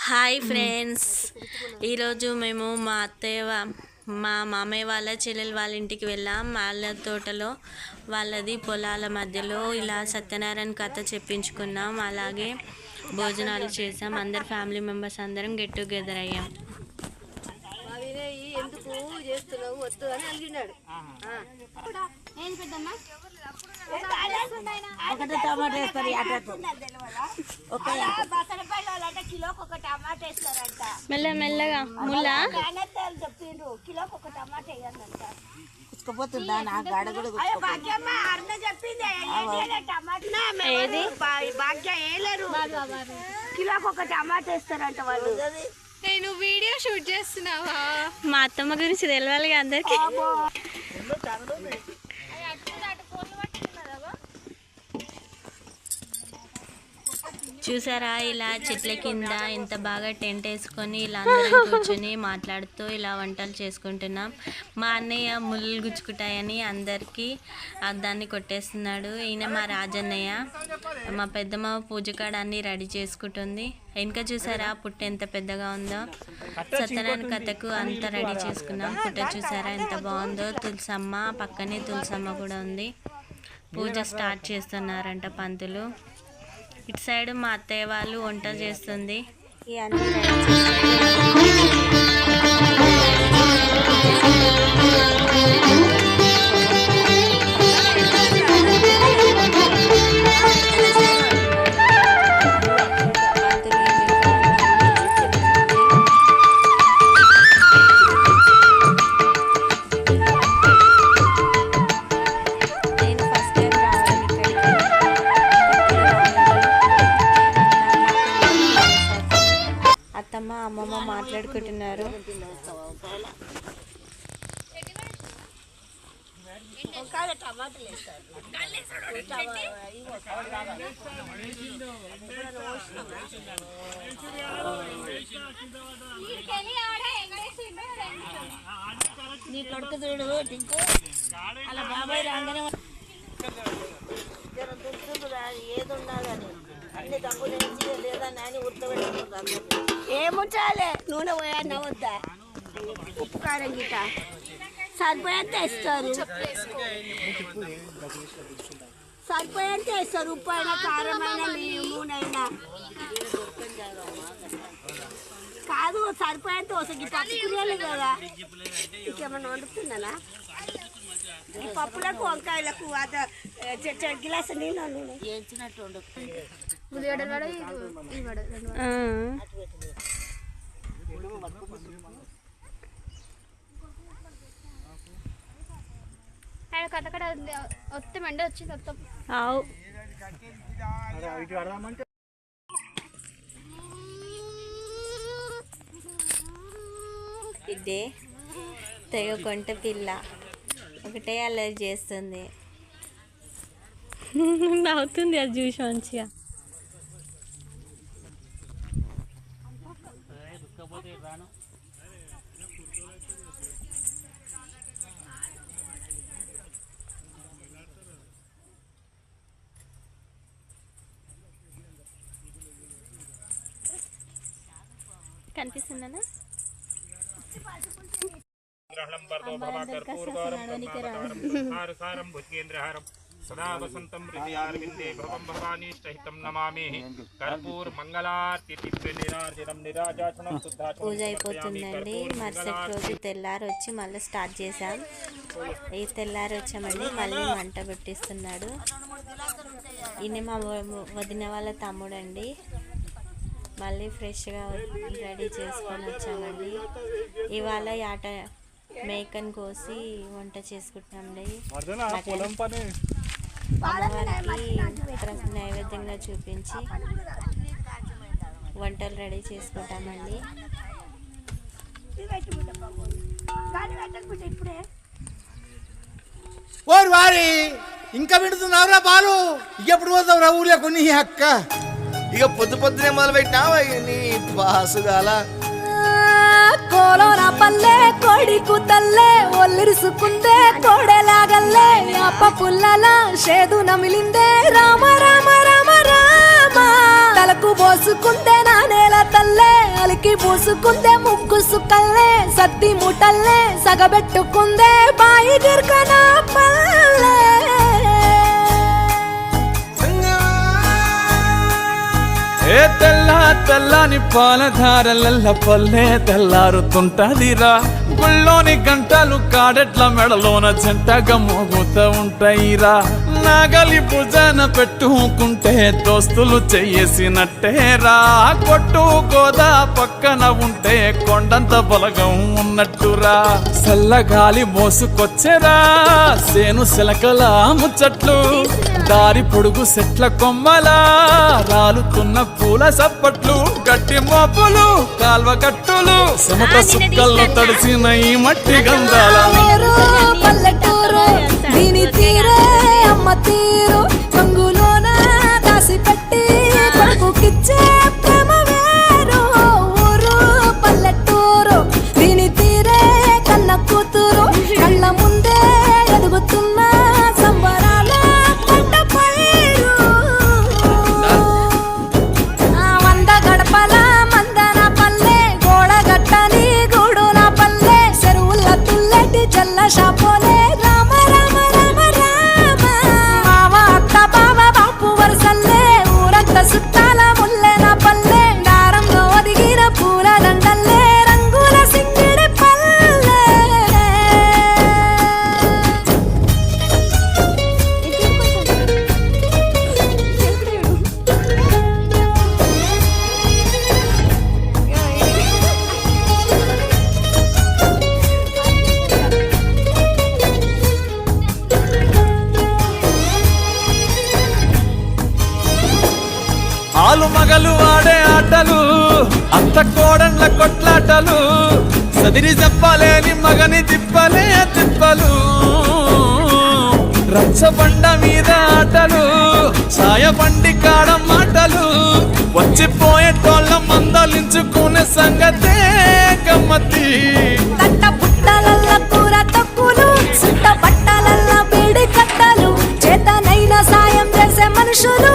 Hi friends, ఈరోజు మేము మా మామయ్య వాళ్ళ చెల్లెలు వాళ్ళ ఇంటికి వెళ్ళాం. వాళ్ళ తోటలో వాళ్ళది పొలాల మధ్యలో ఇలా సత్యనారాయణ కథ చెప్పించుకున్నాం. అలాగే భోజనాలు చేసాం. అందరు ఫ్యామిలీ మెంబర్స్ అందరం గెట్ టుగెదర్ అయ్యాం. ఎందుకు చేస్తున్నావు వద్దు అని అడిగినాడు. ఒకటి టమాటా వేస్తారు, మెల్ల మెల్లగా ముల్లా చెప్పిండ్రు కిలోకి ఒక టమాటా వేయాలంట. కుచ్చుకుపోతుందా నా గాడ కూడా చెప్పింది ఏది భాగ్యం వేయలేరు, కిలోకి ఒక టమాటా వేస్తారంట వాళ్ళు. నేను వీడియో షూట్ చేస్తున్నావా? మా అత్తమ్మ గురించి తెలియాలిగా అందరికి. చూసారా, ఇలా చెట్ల కింద ఎంత బాగా టెంట్ వేసుకొని ఇలా అందరం కూర్చొని మాట్లాడుతూ ఇలా వంటలు చేసుకుంటున్నాం. మా అన్నయ్య ముళ్ళు గుచ్చుకుంటాయని అందరికీ దాన్ని కొట్టేస్తున్నాడు. ఈయన మా రాజన్నయ్య. మా పెద్దమ్మ పూజ కాడ అన్ని రెడీ చేసుకుంటుంది. ఇంకా చూసారా పుట్ట ఎంత పెద్దగా ఉందో. సత్యనారాయణ కథకు అంతా రెడీ చేసుకున్నాం. పుట్ట చూసారా ఎంత బాగుందో. తులసమ్మ పక్కనే తులసమ్మ కూడా ఉంది. పూజ స్టార్ట్ చేస్తున్నారంట పంతులు. ఇటు సైడ్ మా అత్తయ్య వాళ్ళు వంట చేస్తుంది. అత్తమ్మ అమ్మమ్మ మాట్లాడుకుంటున్నారు. నీ కొడుకు చూడు టింకు అలా బాబాయ్ రాగానే ఏది ఉండాలని అన్ని డబ్బులు వేసి లేదా నాని ఉడకబెట్టుకుంటారు. ఏముంచాలి నూనె పోయా వద్దా, ఉప్పు కారం గిట సరిపోయేంత వేస్తారు. సరిపోయేంత వేస్తారు. ఉప్పు అయినా కారం అయినా నూనె అయినా కాదు, సరిపోయేంత వస్తుంది. పప్పుకునేది కదా, ఇంకేమన్నా వండుతుందనా? ఈ పప్పులకు వంకాయలకు గిలాస నీళ్ళు నూనె వేయించినట్టు వండు. కథ కడ వస్తే మండే వచ్చింది వస్తాం. ఇదే తెగ కొంట పిల్ల ఒకటే అల్లరి చేస్తుంది. నవ్వుతుంది అది చూసి మంచిగా. కనిపిస్తుందనా? సదా వసంతం హృదయారవిందే భవం భవానీష్టహితం నమామి. కర్పూర్ మంగళార్తి నిరాజనం నిరాజనం. పూజ అయిపోతుందండి. మరుసటి రోజు తెల్లారి వచ్చి మళ్ళీ స్టార్ట్ చేసాం. ఈ తెల్లారి వచ్చామండి. మళ్ళీ మంట పెట్టిస్తున్నాడు. ఈయన మా వదిన వాళ్ళ తమ్ముడు అండి. మళ్ళీ ఫ్రెష్గా రెడీ చేసుకొని వచ్చామండి. ఇవాళ యాట మేకను కోసి వంట చేసుకుంటామండి. అమ్మవారికి నైవేద్యంగా చూపించి వంటలు రెడీ చేసుకుంటామండి. ఓరి వారి ఇంకా పెడుతున్నావురా బాలు, ఎప్పుడు పోతావురా ఊళ్ళో కొన్ని అక్క? ఇక పొద్దు పొద్దునే మొదలు పెట్టినావా నీ బాసుగాల? కోలోన పల్లె కొడికు తల్లే ఒల్లిరుసుకుందే కోడెలాగల్లే అప్ప పుల్లల షేదు నమిలిందే రామ రామ రామ రామ తలకు పోసుకుందే నా నేల తల్లే ముక్కి పూసుకుందే ముగ్గు సుక్కల్లే సత్తి మూటల్లే సగబెట్టుకుందే బాయి గిర్కన పల్లె ఏ తెల్ల తెల్లని పాలధారలల్ల పల్లె తెల్లారుతుంటదిరా గుళ్ళోని గంటలు కాడెట్ల మెడలోన జంటగా మోగుతూ ఉంటాయిరా నాగలి భుజాన పెట్టుకుంటే దోస్తులు చెయ్యేసినట్టేరా కొట్టు గోదా పక్కన ఉంటే కొండంత బలగం ఉన్నట్టురా చల్లగాలి మోసుకొచ్చెరా సేను శిలకల ముచ్చట్లు దారి పొడుగు సెట్ల కొమ్మలా రాలుతున్న పూల సప్పట్లు గట్టి మోపులు కాల్వ గట్టులు సమత సుక్కల్లో తడిసిన ఈ మట్టి గంధాల పల్లెటూరు దీని తీరే అమ్మ తీరు రంగులోన దాసి పెట్టి కొడుకుకిచ్చే ప్రేమ వేరు ఊరు పల్లెటూరు దీని తీరే కన్న కూతురు కళ్ళ ముందే ఎదుగుతున్న సంబరాల పంట పైరు వంద గడపల మందన పల్లె గోడగట్టని గూడుల పల్లె చెరువుల తుల్లటి జల్ల షాపోలే రామ రామ రామ రామ మావ అత్త బావ బాపు వరసల్లే ఊరంత సుట్టాల ముల్లెన పల్లె దారంలో ఒదిగిన పూల దండల్లే రంగుల సింగిడి పల్లె ఆలు మగలు ఆడే ఆటలు అంత కోడళ్ళ కొట్లాటలు సదిరి చెప్పలేని మగని తిప్పలే తిప్పలు రచ్చబండ మీద ఆటలు సాయబండి కాడ మాటలు వచ్చిపోయేటోళ్ళ మందలించుకునే సంగతే గమ్మతి తట్ట పుట్టలల్ల కూర తక్కులు సుట్ట పట్టలల్ల బీడి కట్టలు చేతనైన సాయం చేసే మనుషులు